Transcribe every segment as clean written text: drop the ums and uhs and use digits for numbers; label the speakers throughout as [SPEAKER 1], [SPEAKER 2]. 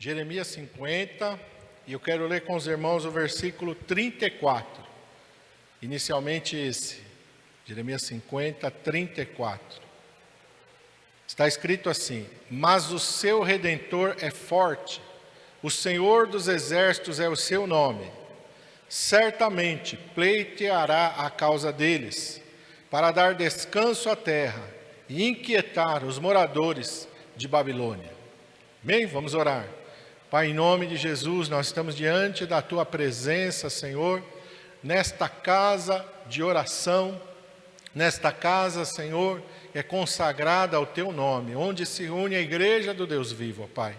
[SPEAKER 1] Jeremias 50, e eu quero ler com os irmãos o versículo 34. Inicialmente esse, Jeremias 50, 34. Está escrito assim: mas o seu Redentor é forte, o Senhor dos exércitos é o seu nome. Certamente pleiteará a causa deles, para dar descanso à terra e inquietar os moradores de Babilônia. Amém? Vamos orar. Pai, em nome de Jesus, nós estamos diante da Tua presença, Senhor, nesta casa de oração, nesta casa, Senhor, é consagrada ao Teu nome, onde se une a igreja do Deus vivo, ó Pai.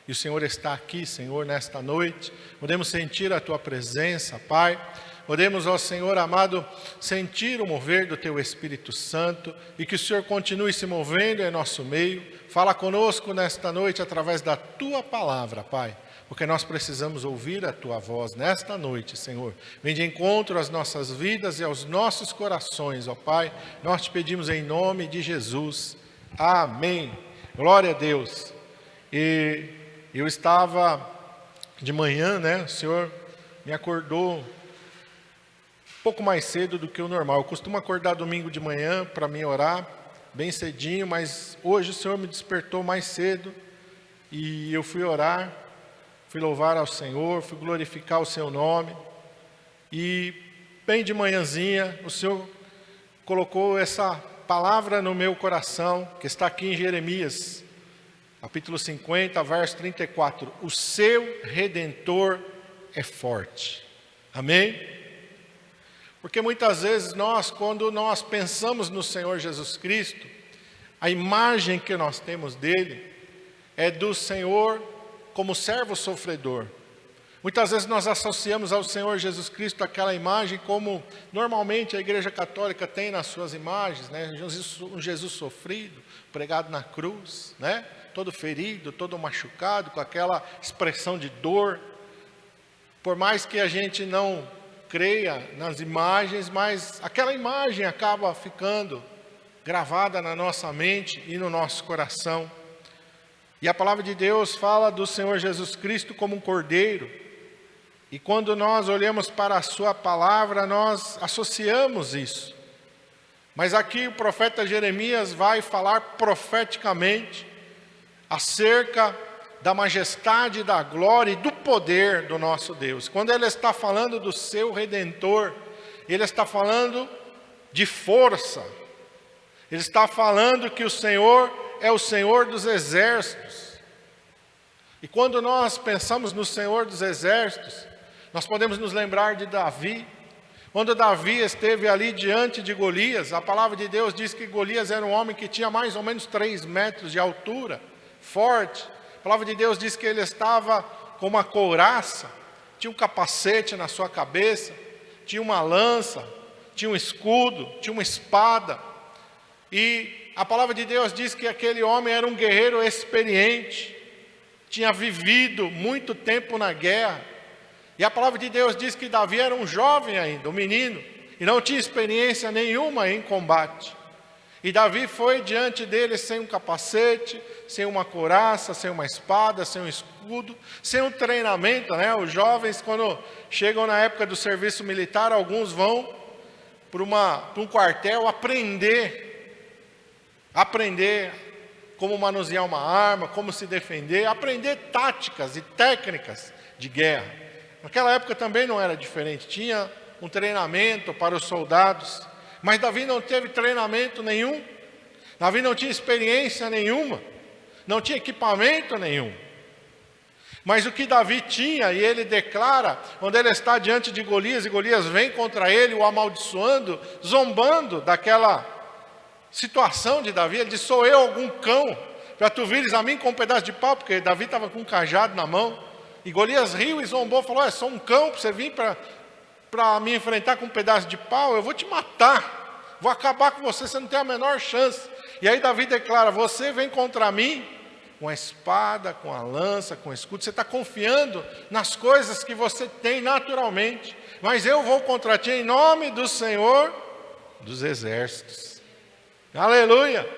[SPEAKER 1] E o Senhor está aqui, Senhor, nesta noite. Podemos sentir a Tua presença, Pai. Podemos, ó Senhor amado, sentir o mover do Teu Espírito Santo e que o Senhor continue se movendo em nosso meio. Fala conosco nesta noite através da Tua palavra, Pai, porque nós precisamos ouvir a Tua voz nesta noite, Senhor. Vem de encontro às nossas vidas e aos nossos corações, ó Pai. Nós te pedimos em nome de Jesus. Amém. Glória a Deus. E eu estava de manhã, né? O Senhor me acordou um pouco mais cedo do que o normal. Eu costumo acordar domingo de manhã para me orar, bem cedinho, mas hoje o Senhor me despertou mais cedo e eu fui orar, fui louvar ao Senhor, fui glorificar o Seu nome. E bem de manhãzinha o Senhor colocou essa palavra no meu coração, que está aqui em Jeremias, capítulo 50, verso 34. O seu Redentor é forte. Amém? Porque muitas vezes quando nós pensamos no Senhor Jesus Cristo, a imagem que nós temos dele é do Senhor como servo sofredor. Muitas vezes nós associamos ao Senhor Jesus Cristo aquela imagem como normalmente a Igreja Católica tem nas suas imagens, né? Um Jesus sofrido, pregado na cruz, né? Todo ferido, todo machucado, com aquela expressão de dor. Por mais que a gente não creia nas imagens, mas aquela imagem acaba ficando gravada na nossa mente e no nosso coração. E a palavra de Deus fala do Senhor Jesus Cristo como um cordeiro. E quando nós olhamos para a sua palavra, nós associamos isso. Mas aqui o profeta Jeremias vai falar profeticamente acerca da majestade, da glória e do poder do nosso Deus. Quando ele está falando do seu Redentor, ele está falando de força. Ele está falando que o Senhor é o Senhor dos exércitos. E quando nós pensamos no Senhor dos exércitos, nós podemos nos lembrar de Davi. Quando Davi esteve ali diante de Golias, a palavra de Deus diz que Golias era um homem que tinha mais ou menos 3 metros de altura, forte. A palavra de Deus diz que ele estava com uma couraça, tinha um capacete na sua cabeça, tinha uma lança, tinha um escudo, tinha uma espada. E a palavra de Deus diz que aquele homem era um guerreiro experiente, tinha vivido muito tempo na guerra. E a palavra de Deus diz que Davi era um jovem ainda, um menino, e não tinha experiência nenhuma em combate. E Davi foi diante dele sem um capacete, sem uma couraça, sem uma espada, sem um escudo, sem um treinamento, né? Os jovens, quando chegam na época do serviço militar, alguns vão para um quartel aprender como manusear uma arma, como se defender, aprender táticas e técnicas de guerra. Naquela época também não era diferente, tinha um treinamento para os soldados. Mas Davi não teve treinamento nenhum, Davi não tinha experiência nenhuma, não tinha equipamento nenhum. Mas o que Davi tinha, e ele declara, quando ele está diante de Golias, e Golias vem contra ele, o amaldiçoando, zombando daquela situação de Davi, ele diz: sou eu algum cão, para tu vires a mim com um pedaço de pau, porque Davi estava com um cajado na mão, e Golias riu e zombou, falou: sou um cão, para você vir para me enfrentar com um pedaço de pau, eu vou te matar, vou acabar com você, você não tem a menor chance. E aí Davi declara: você vem contra mim com a espada, com a lança, com o escudo, você está confiando nas coisas que você tem naturalmente, mas eu vou contra ti em nome do Senhor dos exércitos. Aleluia!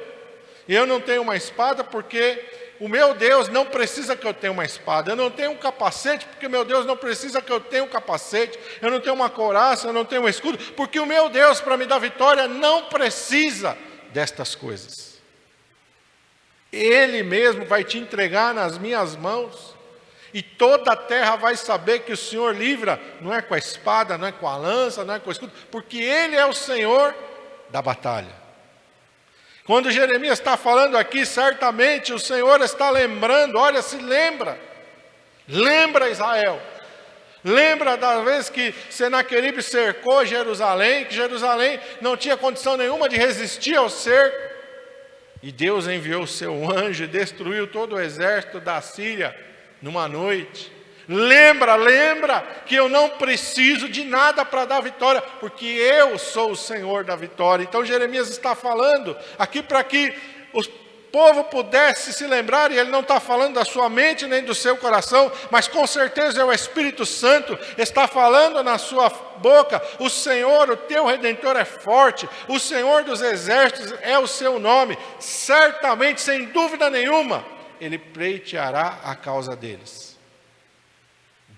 [SPEAKER 1] E eu não tenho uma espada porque o meu Deus não precisa que eu tenha uma espada. Eu não tenho um capacete, porque meu Deus não precisa que eu tenha um capacete. Eu não tenho uma couraça, eu não tenho um escudo, porque o meu Deus, para me dar vitória, não precisa destas coisas. Ele mesmo vai te entregar nas minhas mãos, e toda a terra vai saber que o Senhor livra, não é com a espada, não é com a lança, não é com o escudo, porque Ele é o Senhor da batalha. Quando Jeremias está falando aqui, certamente o Senhor está lembrando, olha, se lembra, lembra Israel, lembra da vez que Senaqueribe cercou Jerusalém, que Jerusalém não tinha condição nenhuma de resistir ao cerco, e Deus enviou o seu anjo e destruiu todo o exército da Síria numa noite. Lembra que eu não preciso de nada para dar vitória, porque eu sou o Senhor da vitória. Então Jeremias está falando aqui para que o povo pudesse se lembrar, e ele não está falando da sua mente nem do seu coração, mas com certeza é o Espírito Santo, está falando na sua boca: o Senhor, o teu Redentor é forte, o Senhor dos exércitos é o seu nome, certamente, sem dúvida nenhuma, Ele pleiteará a causa deles.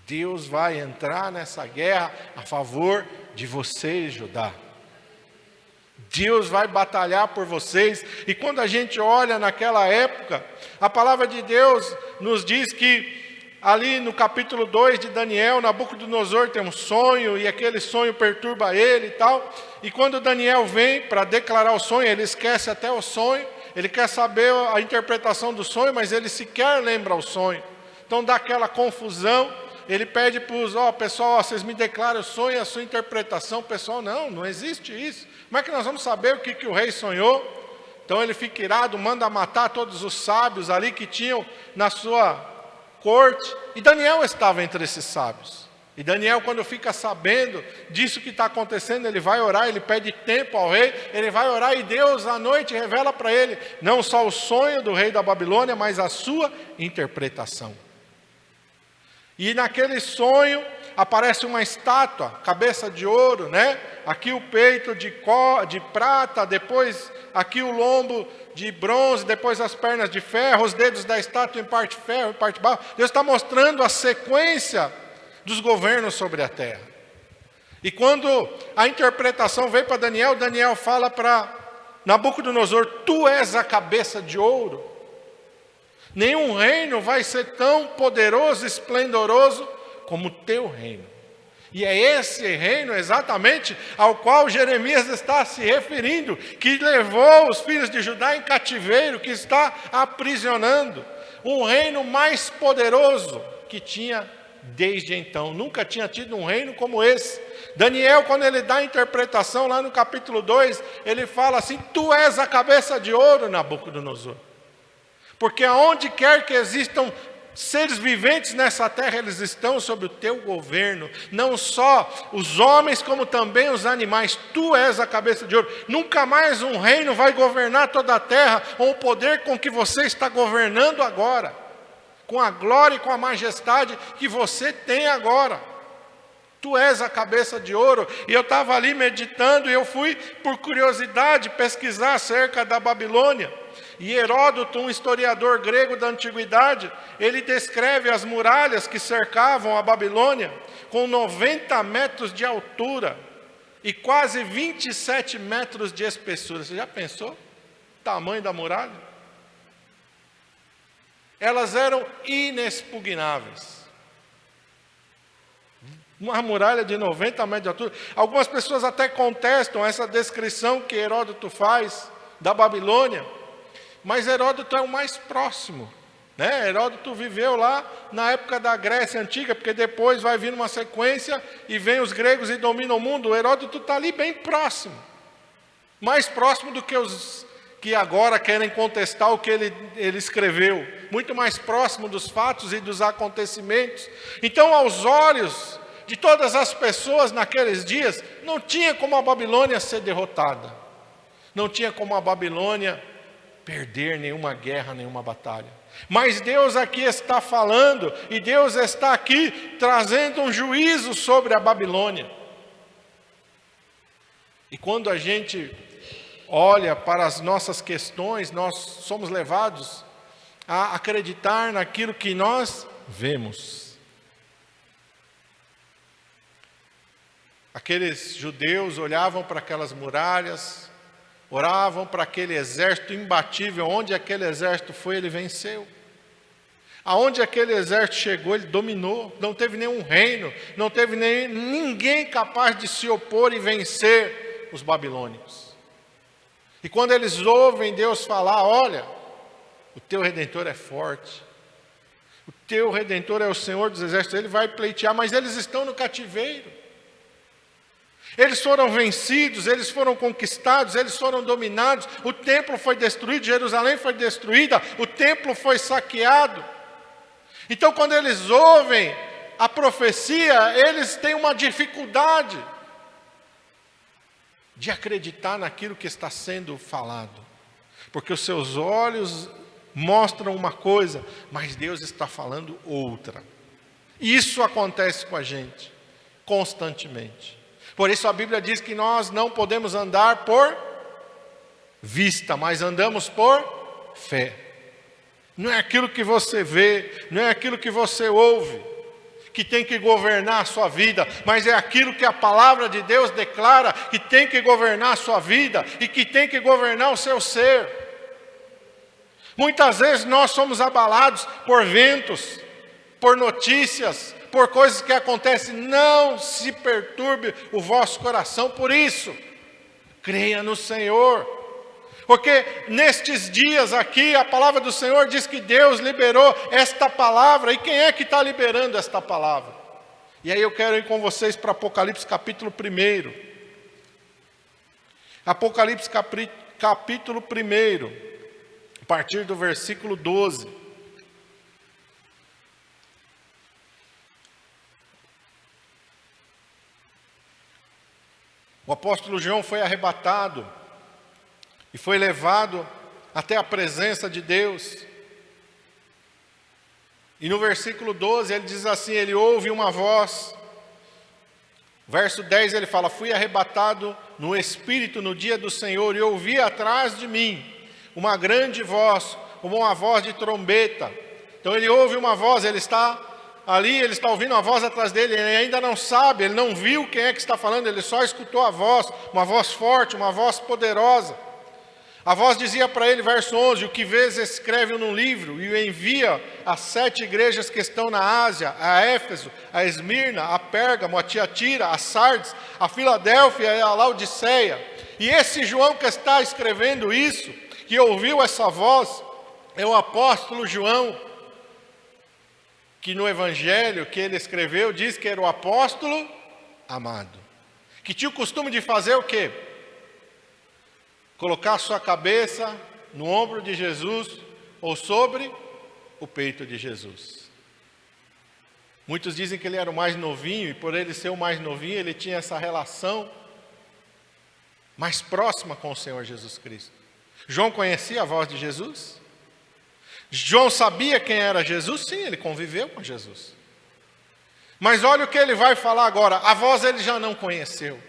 [SPEAKER 1] Deus vai entrar nessa guerra a favor de vocês, Judá. Deus vai batalhar por vocês. E quando a gente olha naquela época, a palavra de Deus nos diz que ali no capítulo 2 de Daniel, Nabucodonosor tem um sonho, e aquele sonho perturba ele e tal. E quando Daniel vem para declarar o sonho, ele esquece até o sonho. Ele quer saber a interpretação do sonho, mas ele sequer lembra o sonho. Então dá aquela confusão. Ele pede para os, pessoal, vocês me declaram o sonho e a sua interpretação. O pessoal, não existe isso. Como é que nós vamos saber o que o rei sonhou? Então ele fica irado, manda matar todos os sábios ali que tinham na sua corte. E Daniel estava entre esses sábios. E Daniel, quando fica sabendo disso que está acontecendo, ele vai orar, ele pede tempo ao rei, ele vai orar, e Deus à noite revela para ele, não só o sonho do rei da Babilônia, mas a sua interpretação. E naquele sonho aparece uma estátua, cabeça de ouro, né? Aqui o peito de prata, depois aqui o lombo de bronze, depois as pernas de ferro, os dedos da estátua em parte ferro, em parte barro. Deus está mostrando a sequência dos governos sobre a terra. E quando a interpretação veio para Daniel, Daniel fala para Nabucodonosor: tu és a cabeça de ouro. Nenhum reino vai ser tão poderoso e esplendoroso como o teu reino. E é esse reino exatamente ao qual Jeremias está se referindo, que levou os filhos de Judá em cativeiro, que está aprisionando. Um reino mais poderoso que tinha desde então. Nunca tinha tido um reino como esse. Daniel, quando ele dá a interpretação lá no capítulo 2, ele fala assim: tu és a cabeça de ouro, Nabucodonosor. Porque aonde quer que existam seres viventes nessa terra, eles estão sob o teu governo. Não só os homens, como também os animais. Tu és a cabeça de ouro. Nunca mais um reino vai governar toda a terra com o poder com que você está governando agora, com a glória e com a majestade que você tem agora. Tu és a cabeça de ouro. E eu estava ali meditando, e eu fui por curiosidade pesquisar acerca da Babilônia. E Heródoto, um historiador grego da antiguidade, ele descreve as muralhas que cercavam a Babilônia com 90 metros de altura e quase 27 metros de espessura. Você já pensou o tamanho da muralha? Elas eram inexpugnáveis. Uma muralha de 90 metros de altura. Algumas pessoas até contestam essa descrição que Heródoto faz da Babilônia. Mas Heródoto é o mais próximo, né? Heródoto viveu lá na época da Grécia Antiga, porque depois vai vir uma sequência e vem os gregos e dominam o mundo. O Heródoto está ali bem próximo, mais próximo do que os que agora querem contestar o que ele escreveu, muito mais próximo dos fatos e dos acontecimentos. Então, aos olhos de todas as pessoas naqueles dias, não tinha como a Babilônia ser derrotada, não tinha como a Babilônia perder nenhuma guerra, nenhuma batalha. Mas Deus aqui está falando, e Deus está aqui trazendo um juízo sobre a Babilônia. E quando a gente olha para as nossas questões, nós somos levados a acreditar naquilo que nós vemos. Aqueles judeus olhavam para aquelas muralhas, oravam para aquele exército imbatível. Onde aquele exército foi, ele venceu. Aonde aquele exército chegou, ele dominou. Não teve nenhum reino, não teve ninguém capaz de se opor e vencer os babilônicos. E quando eles ouvem Deus falar, olha, o teu Redentor é forte, o teu Redentor é o Senhor dos Exércitos, ele vai pleitear, mas eles estão no cativeiro. Eles foram vencidos, eles foram conquistados, eles foram dominados, o templo foi destruído, Jerusalém foi destruída, o templo foi saqueado. Então, quando eles ouvem a profecia, eles têm uma dificuldade de acreditar naquilo que está sendo falado, porque os seus olhos mostram uma coisa, mas Deus está falando outra. Isso acontece com a gente constantemente. Por isso a Bíblia diz que nós não podemos andar por vista, mas andamos por fé. Não é aquilo que você vê, não é aquilo que você ouve que tem que governar a sua vida, mas é aquilo que a palavra de Deus declara que tem que governar a sua vida e que tem que governar o seu ser. Muitas vezes nós somos abalados por ventos, por notícias, por coisas que acontecem. Não se perturbe o vosso coração por isso. Creia no Senhor. Porque nestes dias aqui, a palavra do Senhor diz que Deus liberou esta palavra. E quem é que está liberando esta palavra? E aí eu quero ir com vocês para Apocalipse capítulo 1. Apocalipse capítulo 1, a partir do versículo 12. O apóstolo João foi arrebatado e foi levado até a presença de Deus. E no versículo 12 ele diz assim, ele ouve uma voz. Verso 10 ele fala, fui arrebatado no Espírito no dia do Senhor e ouvi atrás de mim uma grande voz, como uma voz de trombeta. Então ele ouve uma voz, ele está ali, ele está ouvindo uma voz atrás dele, ele ainda não sabe, ele não viu quem é que está falando, ele só escutou a voz, uma voz forte, uma voz poderosa. A voz dizia para ele, verso 11, o que vês escreve num livro e o envia às 7 igrejas que estão na Ásia, a Éfeso, a Esmirna, a Pérgamo, a Tiatira, a Sardes, a Filadélfia e a Laodiceia. E esse João que está escrevendo isso, que ouviu essa voz, é o apóstolo João, que no evangelho que ele escreveu, diz que era o apóstolo amado, que tinha o costume de fazer o quê? Colocar sua cabeça no ombro de Jesus ou sobre o peito de Jesus. Muitos dizem que ele era o mais novinho e por ele ser o mais novinho, ele tinha essa relação mais próxima com o Senhor Jesus Cristo. João conhecia a voz de Jesus? João sabia quem era Jesus? Sim, ele conviveu com Jesus. Mas olha o que ele vai falar agora. A voz ele já não conheceu,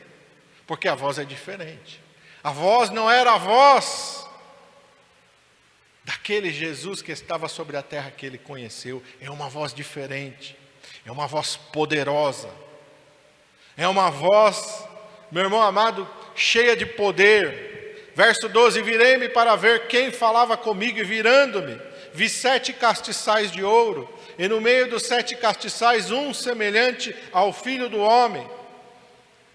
[SPEAKER 1] porque a voz é diferente. A voz não era a voz daquele Jesus que estava sobre a terra que ele conheceu. É uma voz diferente. É uma voz poderosa. É uma voz, meu irmão amado, cheia de poder. Verso 12, virei-me para ver quem falava comigo e virando-me, vi 7 castiçais de ouro, e no meio dos 7 castiçais um semelhante ao Filho do Homem.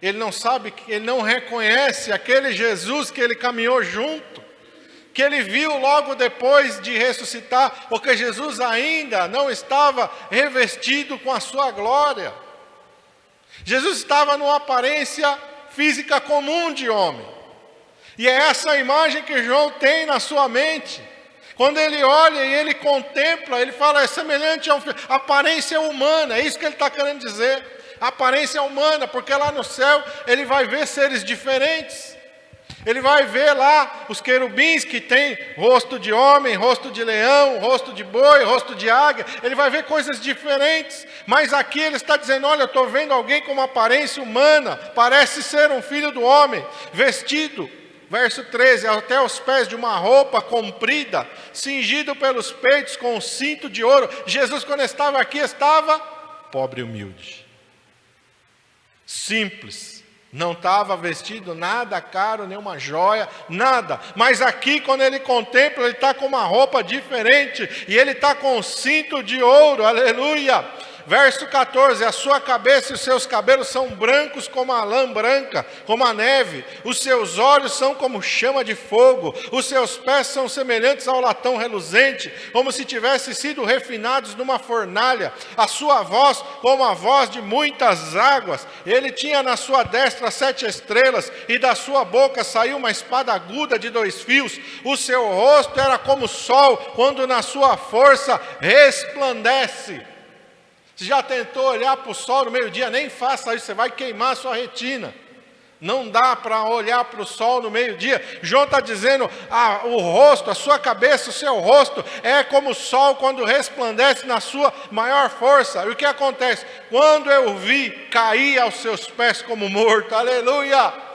[SPEAKER 1] Ele não sabe, ele não reconhece aquele Jesus que ele caminhou junto, que ele viu logo depois de ressuscitar, porque Jesus ainda não estava revestido com a sua glória. Jesus estava numa aparência física comum de homem. E é essa imagem que João tem na sua mente. Quando ele olha e ele contempla, ele fala, é semelhante a aparência humana, é isso que ele está querendo dizer. A aparência humana, porque lá no céu ele vai ver seres diferentes. Ele vai ver lá os querubins que têm rosto de homem, rosto de leão, rosto de boi, rosto de águia. Ele vai ver coisas diferentes. Mas aqui ele está dizendo, olha, eu estou vendo alguém com uma aparência humana. Parece ser um filho do homem, vestido Verso 13, até os pés de uma roupa comprida, cingido pelos peitos com um cinto de ouro. Jesus, quando estava aqui, estava pobre e humilde. Simples. Não estava vestido nada caro, nenhuma joia, nada. Mas aqui, quando ele contempla, ele está com uma roupa diferente. E ele está com um cinto de ouro, aleluia. Verso 14, a sua cabeça e os seus cabelos são brancos como a lã branca, como a neve. Os seus olhos são como chama de fogo. Os seus pés são semelhantes ao latão reluzente, como se tivessem sido refinados numa fornalha. A sua voz como a voz de muitas águas. Ele tinha na sua destra 7 estrelas, e da sua boca saiu uma espada aguda de 2 fios. O seu rosto era como o sol, quando na sua força resplandece. Você já tentou olhar para o sol no meio-dia? Nem faça isso, você vai queimar a sua retina. Não dá para olhar para o sol no meio-dia. João está dizendo, o rosto, a sua cabeça, o seu rosto é como o sol quando resplandece na sua maior força. E o que acontece? Quando eu vi, caí aos seus pés como morto. Aleluia!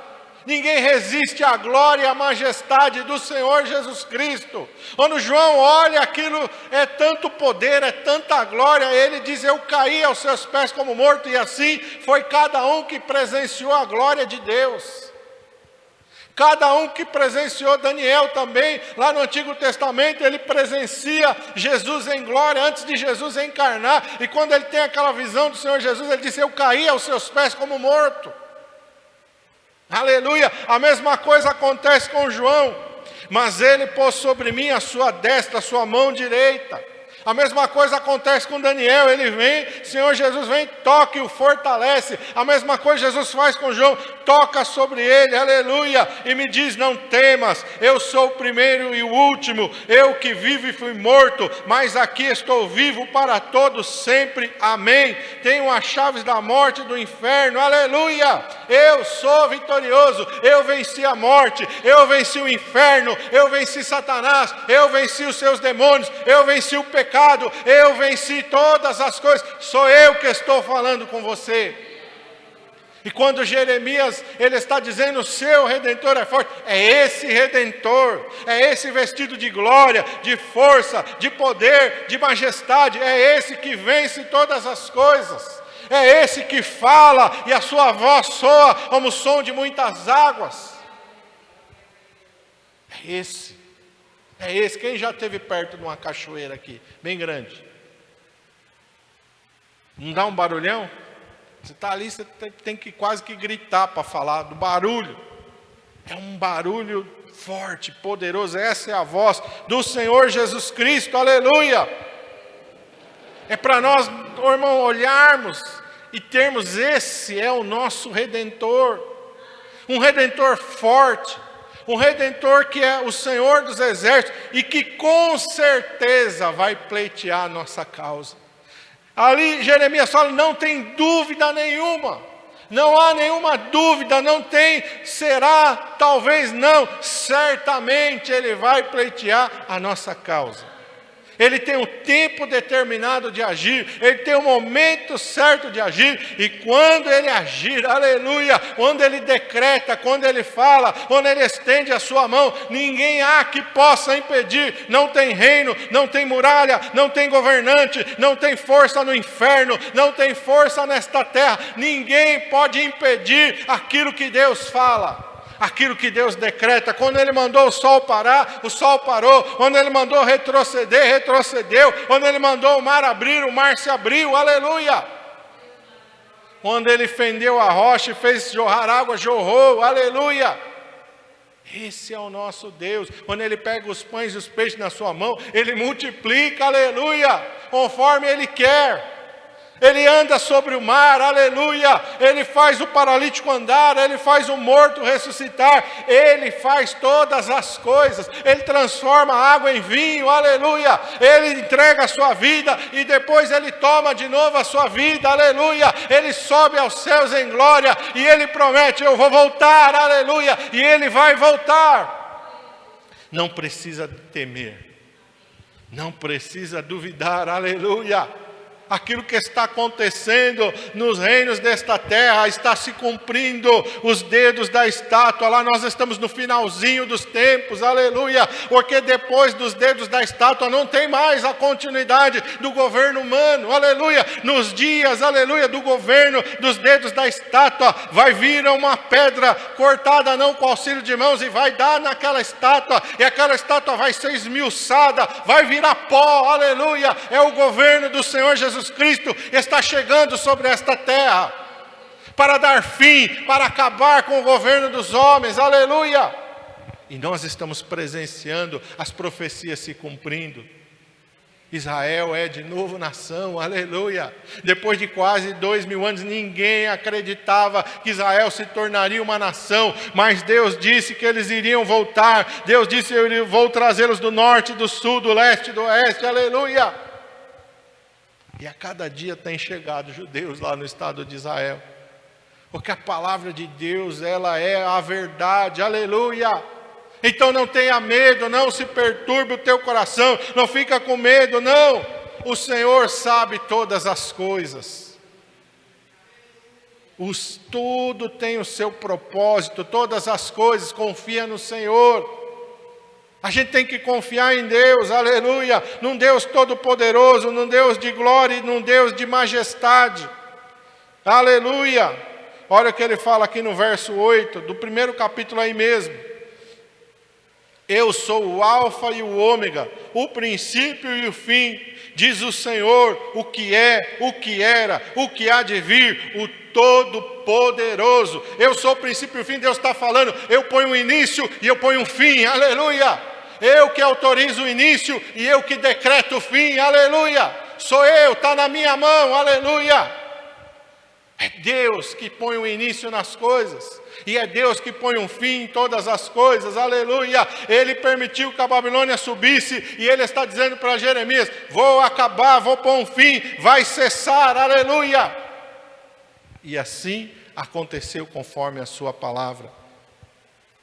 [SPEAKER 1] Ninguém resiste à glória e à majestade do Senhor Jesus Cristo. Quando João olha aquilo, é tanto poder, é tanta glória, ele diz, eu caí aos seus pés como morto, e assim foi cada um que presenciou a glória de Deus. Cada um que presenciou, Daniel também, lá no Antigo Testamento, ele presencia Jesus em glória, antes de Jesus encarnar, e quando ele tem aquela visão do Senhor Jesus, ele diz, eu caí aos seus pés como morto. Aleluia, a mesma coisa acontece com João, mas ele pôs sobre mim a sua destra, a sua mão direita. A mesma coisa acontece com Daniel, ele vem, Senhor Jesus vem, toca e o fortalece. A mesma coisa Jesus faz com João, toca sobre ele, aleluia, e me diz, não temas, eu sou o primeiro e o último, eu que vivo e fui morto, mas aqui estou vivo para todos sempre, amém. Tenho as chaves da morte e do inferno, aleluia, eu sou vitorioso, eu venci a morte, eu venci o inferno, eu venci Satanás, eu venci os seus demônios, eu venci o pecado, eu venci todas as coisas, sou eu que estou falando com você. E quando Jeremias, ele está dizendo, o seu Redentor é forte, é esse Redentor, é esse vestido de glória, de força, de poder, de majestade, é esse que vence todas as coisas, é esse que fala e a sua voz soa como o som de muitas águas. É esse. É esse. Quem já esteve perto de uma cachoeira aqui, bem grande? Não dá um barulhão? Você está ali, você tem que quase que gritar para falar do barulho. É um barulho forte, poderoso. Essa é a voz do Senhor Jesus Cristo, aleluia. É para nós, irmão, olharmos e termos, esse é o nosso Redentor. Um Redentor forte. Um Redentor que é o Senhor dos Exércitos e que com certeza vai pleitear a nossa causa. Ali Jeremias fala, não tem dúvida nenhuma, não há nenhuma dúvida, não tem, será, talvez não, certamente Ele vai pleitear a nossa causa. Ele tem um tempo determinado de agir, Ele tem um momento certo de agir, e quando Ele agir, aleluia, quando Ele decreta, quando Ele fala, quando Ele estende a sua mão, ninguém há que possa impedir. Não tem reino, não tem muralha, não tem governante, não tem força no inferno, não tem força nesta terra, ninguém pode impedir aquilo que Deus fala. Aquilo que Deus decreta. Quando Ele mandou o sol parar, o sol parou. Quando Ele mandou retroceder, retrocedeu. Quando Ele mandou o mar abrir, o mar se abriu, aleluia. Quando Ele fendeu a rocha e fez jorrar água, jorrou, aleluia. Esse é o nosso Deus. Quando Ele pega os pães e os peixes na sua mão, Ele multiplica, aleluia, conforme Ele quer. Ele anda sobre o mar, aleluia, Ele faz o paralítico andar, Ele faz o morto ressuscitar, Ele faz todas as coisas, Ele transforma a água em vinho, aleluia, Ele entrega a sua vida e depois Ele toma de novo a sua vida, aleluia, Ele sobe aos céus em glória e Ele promete, eu vou voltar, aleluia, e Ele vai voltar. Não precisa temer, não precisa duvidar, aleluia. Aquilo que está acontecendo nos reinos desta terra está se cumprindo. Os dedos da estátua, lá nós estamos no finalzinho dos tempos, aleluia, porque depois dos dedos da estátua não tem mais a continuidade do governo humano, aleluia. Nos dias, aleluia, do governo dos dedos da estátua, vai vir uma pedra cortada não com auxílio de mãos e vai dar naquela estátua, e aquela estátua vai ser esmiuçada, vai virar pó, aleluia. É o governo do Senhor Jesus Cristo está chegando sobre esta terra para dar fim, para acabar com o governo dos homens, aleluia. E nós estamos presenciando as profecias se cumprindo. Israel é de novo nação, aleluia. Depois de quase 2000 anos, ninguém acreditava que Israel se tornaria uma nação, mas Deus disse que eles iriam voltar. Deus disse: eu vou trazê-los do norte, do sul, do leste, do oeste, aleluia. E a cada dia tem chegado judeus lá no estado de Israel, porque a palavra de Deus, ela é a verdade, aleluia. Então não tenha medo, não se perturbe o teu coração, não fica com medo, não. O Senhor sabe todas as coisas. Tudo tem o seu propósito, todas as coisas, confia no Senhor. A gente tem que confiar em Deus, aleluia, num Deus todo-poderoso, num Deus de glória e num Deus de majestade, aleluia. Olha o que ele fala aqui no verso 8, do primeiro capítulo aí mesmo. Eu sou o alfa e o ômega, o princípio e o fim, diz o Senhor, o que é, o que era, o que há de vir, o Todo-Poderoso. Eu sou o princípio e o fim, Deus está falando, eu ponho um início e eu ponho um fim, aleluia. Eu que autorizo o início e eu que decreto o fim, aleluia. Sou eu, está na minha mão, aleluia. É Deus que põe um início nas coisas, e é Deus que põe um fim em todas as coisas, aleluia. Ele permitiu que a Babilônia subisse, e Ele está dizendo para Jeremias: vou acabar, vou pôr um fim, vai cessar, aleluia. E assim aconteceu conforme a sua palavra,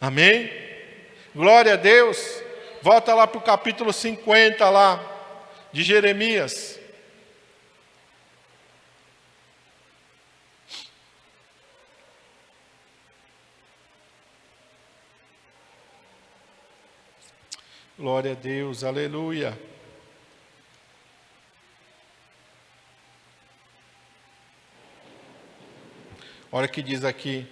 [SPEAKER 1] amém? Glória a Deus. Volta lá para o capítulo 50 lá, de Jeremias. Glória a Deus, aleluia. Olha o que diz aqui.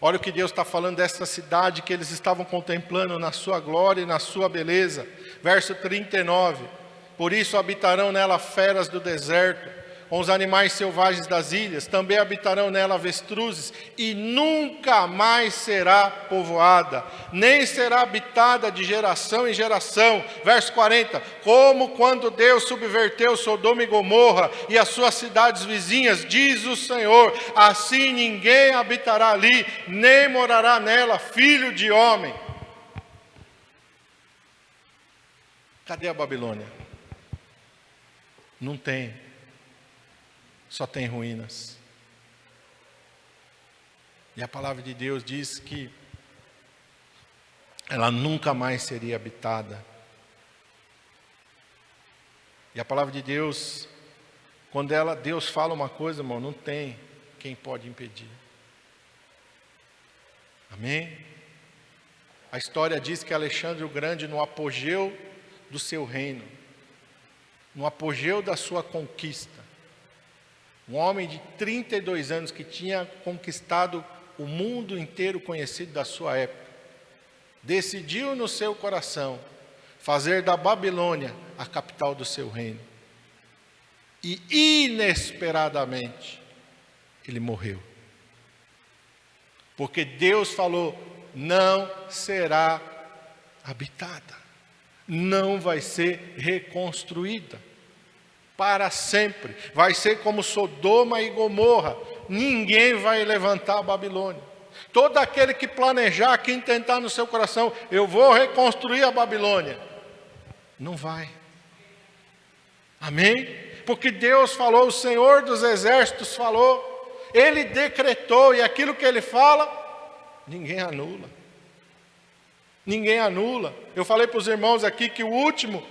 [SPEAKER 1] Olha o que Deus está falando dessa cidade que eles estavam contemplando na sua glória e na sua beleza. Verso 39. Por isso habitarão nela feras do deserto, com os animais selvagens das ilhas, também habitarão nela avestruzes, e nunca mais será povoada, nem será habitada de geração em geração. Verso 40, como quando Deus subverteu Sodoma e Gomorra e as suas cidades vizinhas, diz o Senhor, assim ninguém habitará ali, nem morará nela filho de homem. Cadê a Babilônia? Não tem. Só tem ruínas. E a palavra de Deus diz que ela nunca mais seria habitada. E a palavra de Deus, quando Deus fala uma coisa, irmão, não tem quem pode impedir. Amém? A história diz que Alexandre o Grande, no apogeu do seu reino, no apogeu da sua conquista, um homem de 32 anos que tinha conquistado o mundo inteiro conhecido da sua época, decidiu no seu coração fazer da Babilônia a capital do seu reino. E inesperadamente ele morreu. Porque Deus falou: não será habitada, não vai ser reconstruída. Para sempre, vai ser como Sodoma e Gomorra, ninguém vai levantar a Babilônia. Todo aquele que planejar, que intentar no seu coração, eu vou reconstruir a Babilônia, não vai. Amém? Porque Deus falou, o Senhor dos Exércitos falou, Ele decretou, e aquilo que Ele fala, ninguém anula. Ninguém anula. Eu falei para os irmãos aqui que o último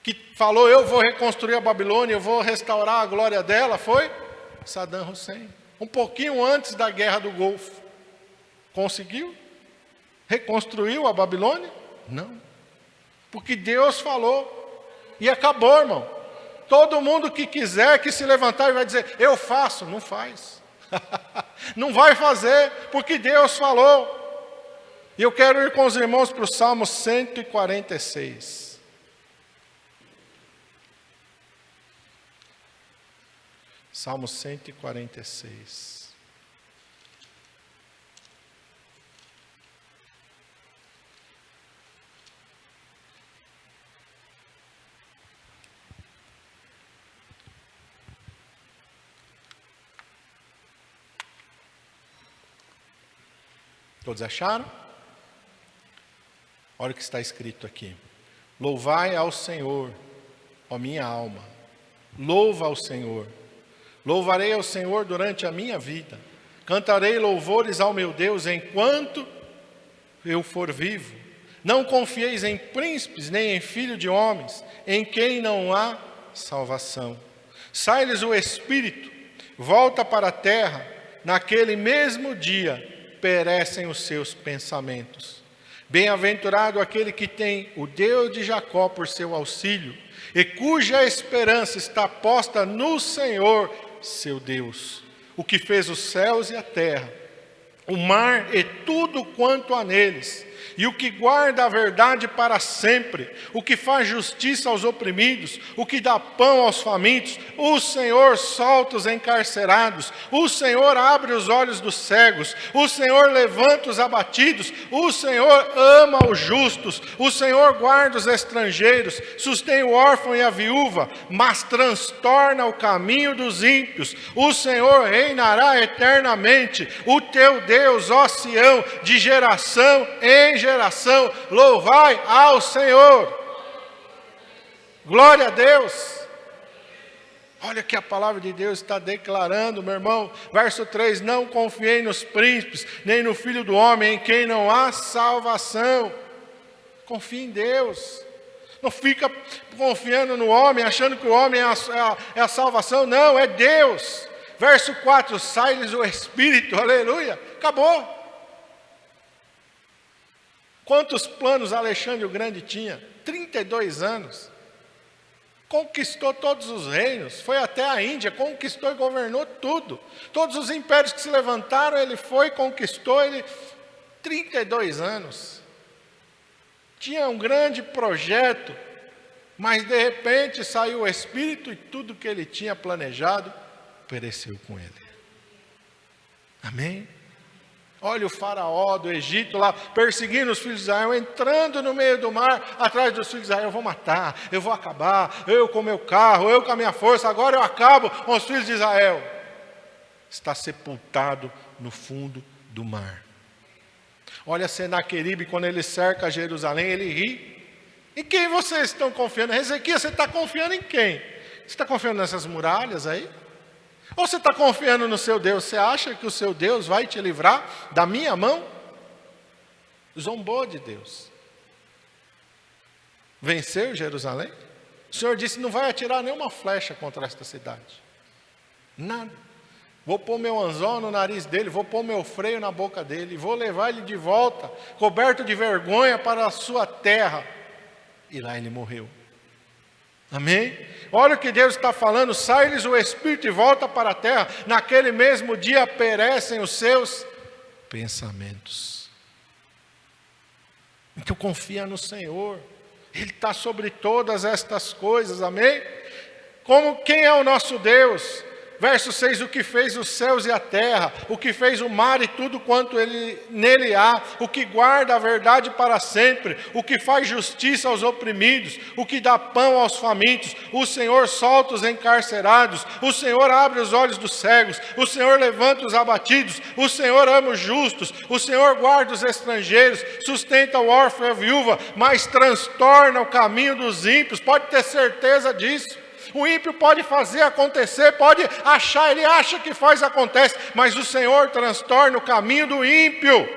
[SPEAKER 1] que falou, eu vou reconstruir a Babilônia, eu vou restaurar a glória dela, foi Saddam Hussein. Um pouquinho antes da Guerra do Golfo. Conseguiu? Reconstruiu a Babilônia? Não. Porque Deus falou. E acabou, irmão. Todo mundo que quiser que se levantar e vai dizer, eu faço. Não faz. Não vai fazer, porque Deus falou. E eu quero ir com os irmãos para o Salmo 146. Salmo 146. Todos acharam? Olha o que está escrito aqui. Louvai ao Senhor, ó minha alma. Louva ao Senhor. Louvarei ao Senhor durante a minha vida. Cantarei louvores ao meu Deus enquanto eu for vivo. Não confieis em príncipes, nem em filho de homens, em quem não há salvação. Sai-lhes o espírito, volta para a terra, naquele mesmo dia perecem os seus pensamentos. Bem-aventurado aquele que tem o Deus de Jacó por seu auxílio, e cuja esperança está posta no Senhor, seu Deus, o que fez os céus e a terra, o mar e tudo quanto há neles, e o que guarda a verdade para sempre, o que faz justiça aos oprimidos, o que dá pão aos famintos, o Senhor solta os encarcerados, o Senhor abre os olhos dos cegos, o Senhor levanta os abatidos, o Senhor ama os justos, o Senhor guarda os estrangeiros, sustém o órfão e a viúva, mas transtorna o caminho dos ímpios. O Senhor reinará eternamente, o teu Deus, ó Sião, de geração em geração, louvai ao Senhor. Glória a Deus. Olha que a palavra de Deus está declarando, meu irmão. Verso 3, não confiei nos príncipes, nem no Filho do Homem, em quem não há salvação. Confie em Deus. Não fica confiando no homem, achando que o homem é a salvação. Não, é Deus. Verso 4, sai-lhes o Espírito, aleluia. Acabou. Quantos planos Alexandre o Grande tinha? 32 anos. Conquistou todos os reinos. Foi até a Índia, conquistou e governou tudo. Todos os impérios que se levantaram, ele foi, conquistou. 32 anos. Tinha um grande projeto, mas de repente saiu o Espírito e tudo que ele tinha planejado pereceu com ele. Amém? Olha o faraó do Egito lá, perseguindo os filhos de Israel, entrando no meio do mar, atrás dos filhos de Israel. Eu vou matar, eu vou acabar, eu com o meu carro, eu com a minha força, agora eu acabo com os filhos de Israel. Está sepultado no fundo do mar. Olha Senaqueribe, quando ele cerca Jerusalém, ele ri. Em quem vocês estão confiando? Ezequias, você está confiando em quem? Você está confiando nessas muralhas aí? Ou você está confiando no seu Deus? Você acha que o seu Deus vai te livrar da minha mão? Zombou de Deus. Venceu Jerusalém? O Senhor disse, não vai atirar nenhuma flecha contra esta cidade. Nada. Vou pôr meu anzol no nariz dele, vou pôr meu freio na boca dele, vou levar ele de volta, coberto de vergonha para a sua terra. E lá ele morreu. Amém? Olha o que Deus está falando, sai-lhes o Espírito e volta para a terra, naquele mesmo dia perecem os seus pensamentos. Então confia no Senhor, Ele está sobre todas estas coisas, amém? Quem é o nosso Deus? Verso 6, o que fez os céus e a terra, o que fez o mar e tudo quanto nele há, o que guarda a verdade para sempre, o que faz justiça aos oprimidos, o que dá pão aos famintos, o Senhor solta os encarcerados, o Senhor abre os olhos dos cegos, o Senhor levanta os abatidos, o Senhor ama os justos, o Senhor guarda os estrangeiros, sustenta o órfão e a viúva, mas transtorna o caminho dos ímpios. Pode ter certeza disso. O ímpio pode fazer acontecer, pode achar, ele acha que faz, acontece, mas o Senhor transtorna o caminho do ímpio.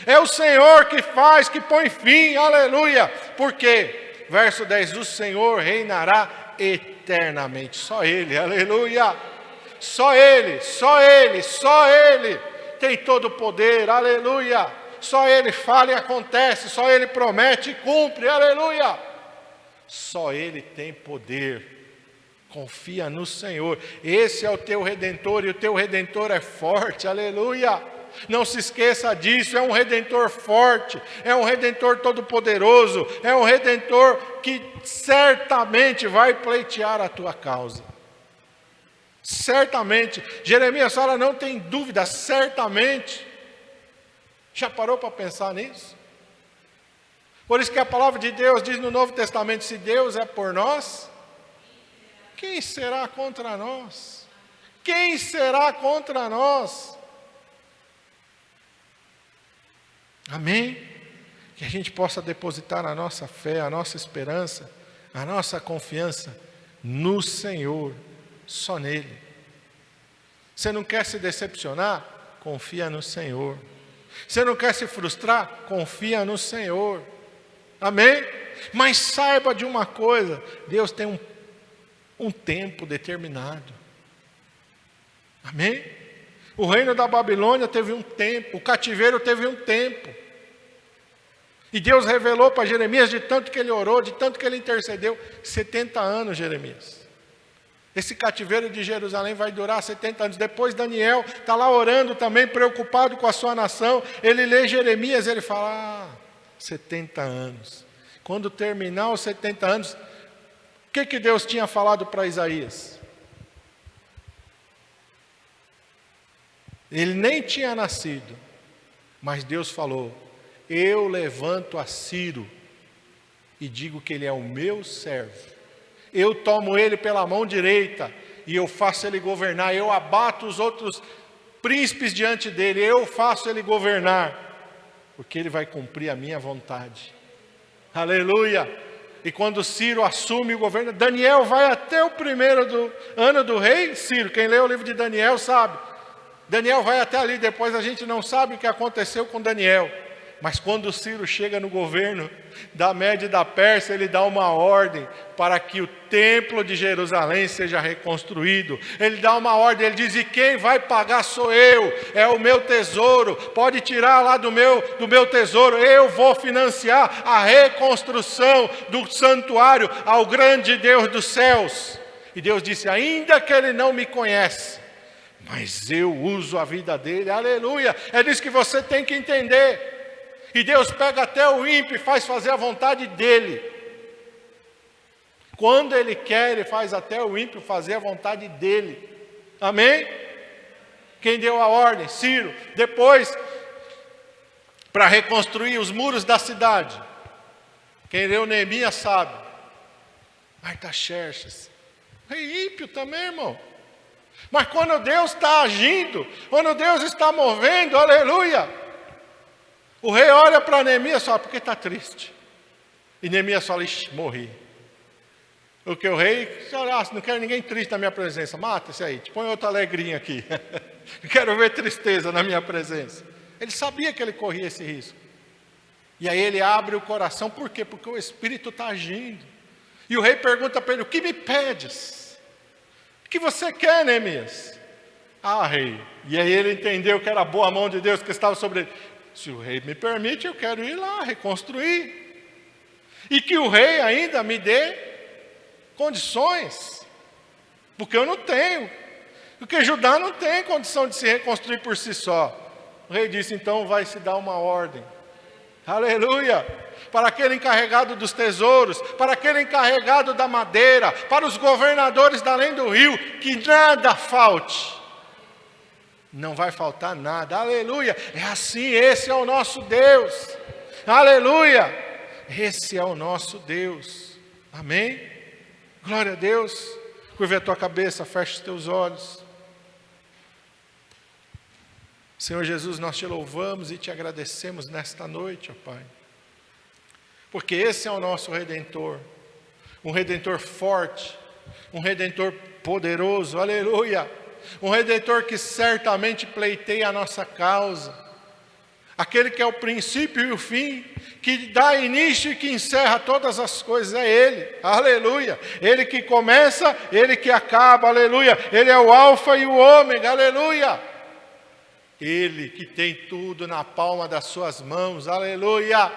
[SPEAKER 1] É o Senhor que faz, que põe fim, aleluia. Por quê? verso 10, o Senhor reinará eternamente. Só Ele, aleluia. Só Ele, só Ele, só Ele tem todo o poder, aleluia. Só Ele fala e acontece, só Ele promete e cumpre, aleluia. Só Ele tem poder. Confia no Senhor, esse é o teu Redentor, e o teu Redentor é forte, aleluia. Não se esqueça disso, é um Redentor forte, é um Redentor todo-poderoso, é um Redentor que certamente vai pleitear a tua causa. Certamente, Jeremias, a senhora não tem dúvida, certamente. Já parou para pensar nisso? Por isso que a palavra de Deus diz no Novo Testamento, se Deus é por nós, quem será contra nós? Quem será contra nós? Amém? Que a gente possa depositar a nossa fé, a nossa esperança, a nossa confiança no Senhor, só nele. Você não quer se decepcionar? Confia no Senhor. Você não quer se frustrar? Confia no Senhor. Amém? Mas saiba de uma coisa, Deus tem um tempo determinado. Amém? O reino da Babilônia teve um tempo, o cativeiro teve um tempo. E Deus revelou para Jeremias, de tanto que ele orou, de tanto que ele intercedeu, 70 anos, Jeremias. Esse cativeiro de Jerusalém vai durar 70 anos. Depois Daniel está lá orando também, preocupado com a sua nação. Ele lê Jeremias, ele fala, 70 anos. Quando terminar os 70 anos, o que Deus tinha falado para Isaías? Ele nem tinha nascido, mas Deus falou, eu levanto a Ciro e digo que ele é o meu servo. Eu tomo ele pela mão direita e eu faço ele governar. Eu abato os outros príncipes diante dele. Eu faço ele governar, porque ele vai cumprir a minha vontade. Aleluia! E quando Ciro assume o governo, Daniel vai até o primeiro ano do rei Ciro. Quem lê o livro de Daniel sabe. Daniel vai até ali, depois a gente não sabe o que aconteceu com Daniel. Mas quando Ciro chega no governo da Média e da Pérsia, ele dá uma ordem para que o templo de Jerusalém seja reconstruído. Ele dá uma ordem, ele diz, e quem vai pagar sou eu, é o meu tesouro, pode tirar lá do meu tesouro, eu vou financiar a reconstrução do santuário ao grande Deus dos céus. E Deus disse, ainda que ele não me conhece, mas eu uso a vida dele, aleluia. É disso que você tem que entender. E Deus pega até o ímpio e faz fazer a vontade dele. Quando Ele quer, Ele faz até o ímpio fazer a vontade dele. Amém? Quem deu a ordem? Ciro. Depois, para reconstruir os muros da cidade. Quem leu Neemias sabe. Artaxerxes. É ímpio também, irmão. Mas quando Deus está agindo, quando Deus está movendo, aleluia. O rei olha para Neemias e fala, por que está triste? E Neemias fala, ixi, morri. O que o rei, não quero ninguém triste na minha presença, mata esse aí, te põe outra alegrinha aqui. Não quero ver tristeza na minha presença. Ele sabia que ele corria esse risco. E aí ele abre o coração, por quê? Porque o Espírito está agindo. E o rei pergunta para ele, o que me pedes? O que você quer, Neemias? Rei. E aí ele entendeu que era a boa mão de Deus que estava sobre ele. Se o rei me permite, eu quero ir lá reconstruir. E que o rei ainda me dê condições. Porque eu não tenho. Porque Judá não tem condição de se reconstruir por si só. O rei disse, então vai se dar uma ordem. Aleluia! Para aquele encarregado dos tesouros, para aquele encarregado da madeira, para os governadores da além do rio, que nada falte. Não vai faltar nada, aleluia, é assim, esse é o nosso Deus, aleluia, esse é o nosso Deus, amém? Glória a Deus, curva a tua cabeça, fecha os teus olhos. Senhor Jesus, nós te louvamos e te agradecemos nesta noite, ó Pai, porque esse é o nosso Redentor, um Redentor forte, um Redentor poderoso, aleluia. Um Redentor que certamente pleiteia a nossa causa. Aquele que é o princípio e o fim, que dá início e que encerra todas as coisas, é Ele, aleluia. Ele que começa, Ele que acaba, aleluia. Ele é o alfa e o ômega, aleluia. Ele que tem tudo na palma das suas mãos, aleluia.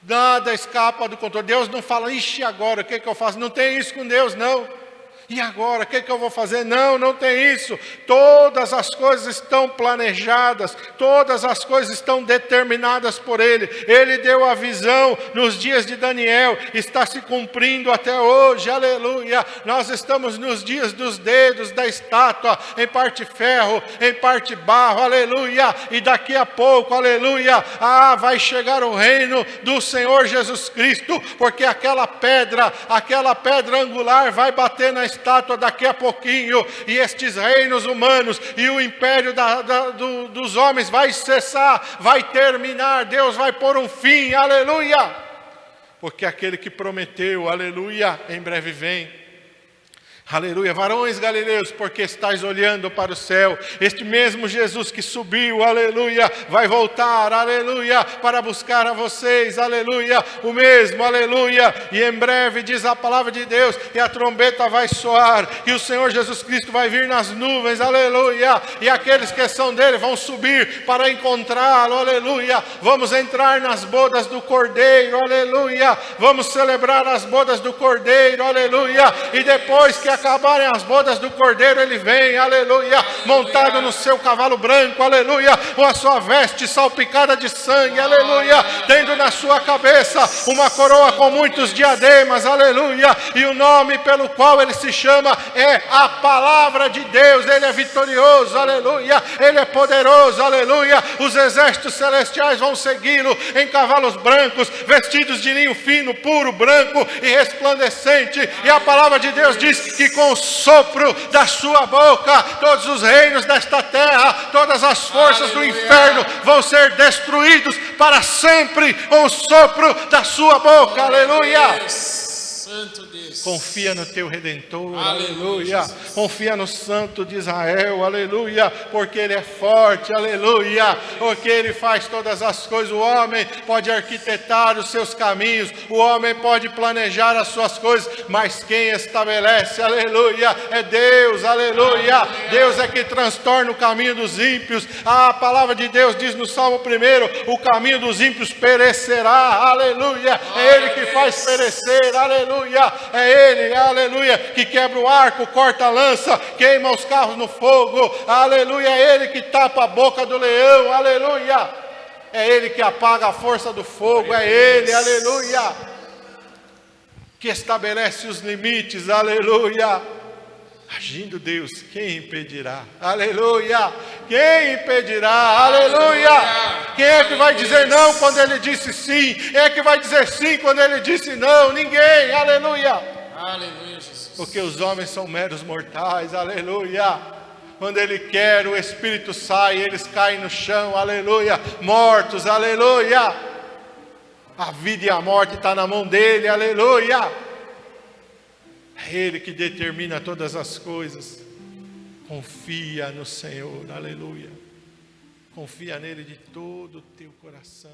[SPEAKER 1] Nada escapa do controle. Deus não fala, ixi, agora o que eu faço? Não tem isso com Deus, não. E agora, o que eu vou fazer? Não, não tem isso. Todas as coisas estão planejadas, todas as coisas estão determinadas por Ele. Ele deu a visão nos dias de Daniel, está se cumprindo até hoje, aleluia. Nós estamos nos dias dos dedos da estátua, em parte ferro, em parte barro, aleluia. E daqui a pouco, aleluia, vai chegar o reino do Senhor Jesus Cristo, porque aquela pedra angular vai bater na estátua daqui a pouquinho, e estes reinos humanos e o império dos homens vai cessar, vai terminar, Deus vai pôr um fim, aleluia, porque aquele que prometeu, aleluia, em breve vem. Aleluia, varões galileus, porque estáis olhando para o céu, este mesmo Jesus que subiu, aleluia, vai voltar, aleluia, para buscar a vocês, aleluia, o mesmo, aleluia, e em breve diz a palavra de Deus, e a trombeta vai soar, e o Senhor Jesus Cristo vai vir nas nuvens, aleluia, e aqueles que são dele vão subir para encontrá-lo, aleluia, vamos entrar nas bodas do Cordeiro, aleluia, vamos celebrar as bodas do Cordeiro, aleluia, e depois que acabarem as bodas do Cordeiro, ele vem, aleluia, montado no seu cavalo branco, aleluia, com a sua veste salpicada de sangue, aleluia, tendo na sua cabeça uma coroa com muitos diademas, aleluia, e o nome pelo qual ele se chama é a Palavra de Deus. Ele é vitorioso, aleluia, ele é poderoso, aleluia, os exércitos celestiais vão segui-lo em cavalos brancos, vestidos de linho fino, puro, branco e resplandecente, e a palavra de Deus diz que com o sopro da sua boca, todos os reinos desta terra, todas as forças do inferno vão ser destruídos para sempre com o sopro da sua boca, aleluia.
[SPEAKER 2] Santo Deus.
[SPEAKER 1] Confia no teu Redentor, aleluia. Confia no Santo de Israel, aleluia. Porque Ele é forte, aleluia. Porque Ele faz todas as coisas. O homem pode arquitetar os seus caminhos, o homem pode planejar as suas coisas, mas quem estabelece, aleluia, é Deus, aleluia. Deus é que transtorna o caminho dos ímpios. A palavra de Deus diz no Salmo 1: o caminho dos ímpios perecerá, aleluia. É Ele que faz perecer, aleluia. É Ele, aleluia, que quebra o arco, corta a lança, queima os carros no fogo, aleluia. É Ele que tapa a boca do leão, aleluia. É Ele que apaga a força do fogo, é Ele, aleluia, que estabelece os limites, aleluia. Agindo Deus, quem impedirá? Aleluia! Quem impedirá? Aleluia! Quem é que vai dizer não quando Ele disse sim? Quem é que vai dizer sim quando Ele disse não? Ninguém! Aleluia!
[SPEAKER 2] Aleluia, Jesus.
[SPEAKER 1] Porque os homens são meros mortais, aleluia! Quando Ele quer, o Espírito sai, eles caem no chão, aleluia! Mortos, aleluia! A vida e a morte estão na mão dEle, aleluia! É Ele que determina todas as coisas. Confia no Senhor, aleluia. Confia nele de todo o teu coração.